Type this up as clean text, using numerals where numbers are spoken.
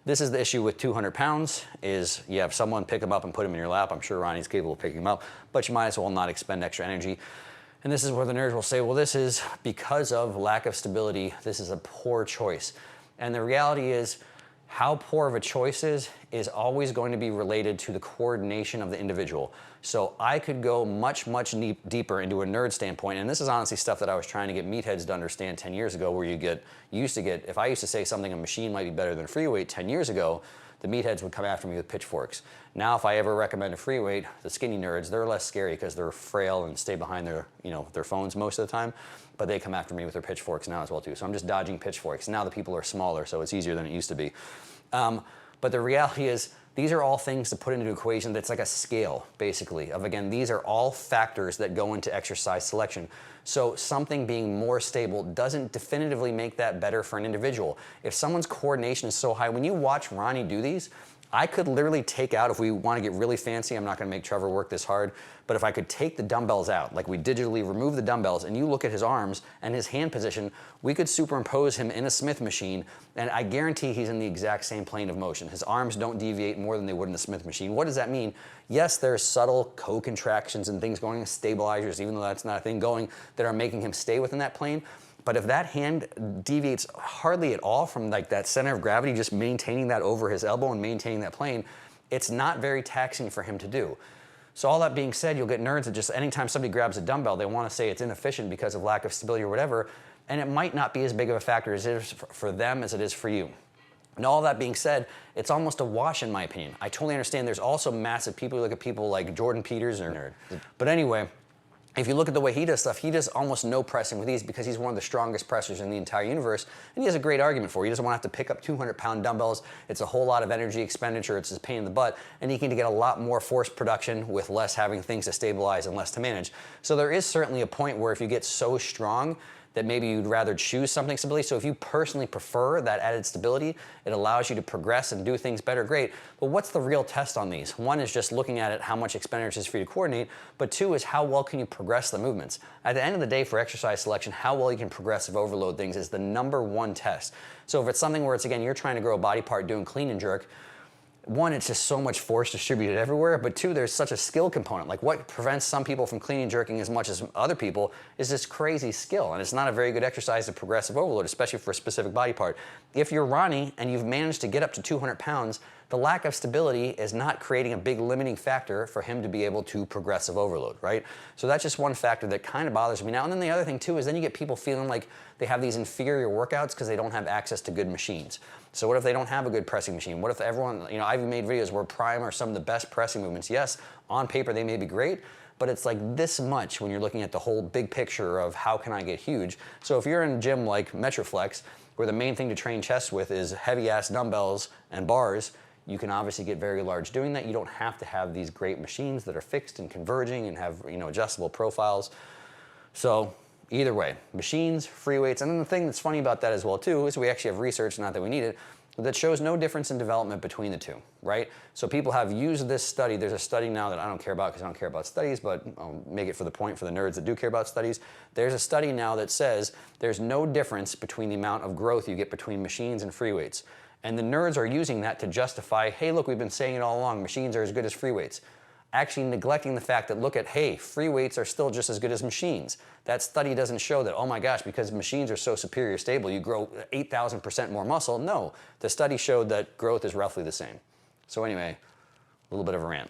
This is the issue with 200 pounds is you have someone pick them up and put them in your lap. I'm sure Ronnie's capable of picking them up, but you might as well not expend extra energy. And this is where the nerds will say, well, this is because of lack of stability. This is a poor choice. And the reality is how poor of a choice is always going to be related to the coordination of the individual. So I could go much, much deeper into a nerd standpoint, and this is honestly stuff that I was trying to get meatheads to understand 10 years ago, where you used to get, if I used to say something a machine might be better than a free weight 10 years ago, the meatheads would come after me with pitchforks. Now if I ever recommend a free weight, the skinny nerds, they're less scary because they're frail and stay behind their, their phones most of the time, but they come after me with their pitchforks now as well too. So I'm just dodging pitchforks. Now the people are smaller, so it's easier than it used to be. But the reality is, these are all things to put into an equation that's like a scale, basically, of again, these are all factors that go into exercise selection. So something being more stable doesn't definitively make that better for an individual. If someone's coordination is so high, when you watch Ronnie do these, I could literally take out, if we want to get really fancy, I'm not going to make Trevor work this hard, but if I could take the dumbbells out, like we digitally remove the dumbbells, and you look at his arms and his hand position, we could superimpose him in a Smith machine, and I guarantee he's in the exact same plane of motion. His arms don't deviate more than they would in the Smith machine. What does that mean? Yes, there's subtle co-contractions and things going, stabilizers, even though that's not a thing going, that are making him stay within that plane. But if that hand deviates hardly at all from like that center of gravity, just maintaining that over his elbow and maintaining that plane, it's not very taxing for him to do. So all that being said, you'll get nerds that just anytime somebody grabs a dumbbell, they want to say it's inefficient because of lack of stability or whatever, and it might not be as big of a factor as it is for them as it is for you. And all that being said, it's almost a wash in my opinion. I totally understand there's also massive people who look at people like Jordan Peters or nerd. But anyway, if you look at the way he does stuff, he does almost no pressing with these because he's one of the strongest pressers in the entire universe, and he has a great argument for it. He doesn't want to have to pick up 200-pound dumbbells. It's a whole lot of energy expenditure. It's a pain in the butt, and he can get a lot more force production with less having things to stabilize and less to manage. So there is certainly a point where if you get so strong that maybe you'd rather choose something stability. So if you personally prefer that added stability, it allows you to progress and do things better, great. But what's the real test on these? One is just looking at it, how much expenditure is for you to coordinate, but two is how well can you progress the movements? At the end of the day for exercise selection, how well you can progressive overload things is the #1 test. So if it's something where it's, again, you're trying to grow a body part doing clean and jerk, one, it's just so much force distributed everywhere, but two, there's such a skill component. Like what prevents some people from clean and jerking as much as other people is this crazy skill, and it's not a very good exercise of progressive overload, especially for a specific body part. If you're Ronnie and you've managed to get up to 200 pounds, the lack of stability is not creating a big limiting factor for him to be able to progressive overload, right? So that's just one factor that kind of bothers me now. And then the other thing too is then you get people feeling like they have these inferior workouts because they don't have access to good machines. So what if they don't have a good pressing machine? What if everyone, I've made videos where prime are some of the best pressing movements. Yes, on paper they may be great, but it's like this much when you're looking at the whole big picture of how can I get huge. So if you're in a gym like Metroflex, where the main thing to train chest with is heavy ass dumbbells and bars, you can obviously get very large doing that. You don't have to have these great machines that are fixed and converging and have adjustable profiles. So either way, machines, free weights, and then the thing that's funny about that as well too is we actually have research, not that we need it, that shows no difference in development between the two, right? So people have used this study. There's a study now that I don't care about because I don't care about studies, but I'll make it for the point for the nerds that do care about studies. There's a study now that says there's no difference between the amount of growth you get between machines and free weights. And the nerds are using that to justify, hey, look, we've been saying it all along, machines are as good as free weights. Actually neglecting the fact that, look at, hey, free weights are still just as good as machines. That study doesn't show that, oh my gosh, because machines are so superior stable, you grow 8,000% more muscle. No, the study showed that growth is roughly the same. So anyway, a little bit of a rant.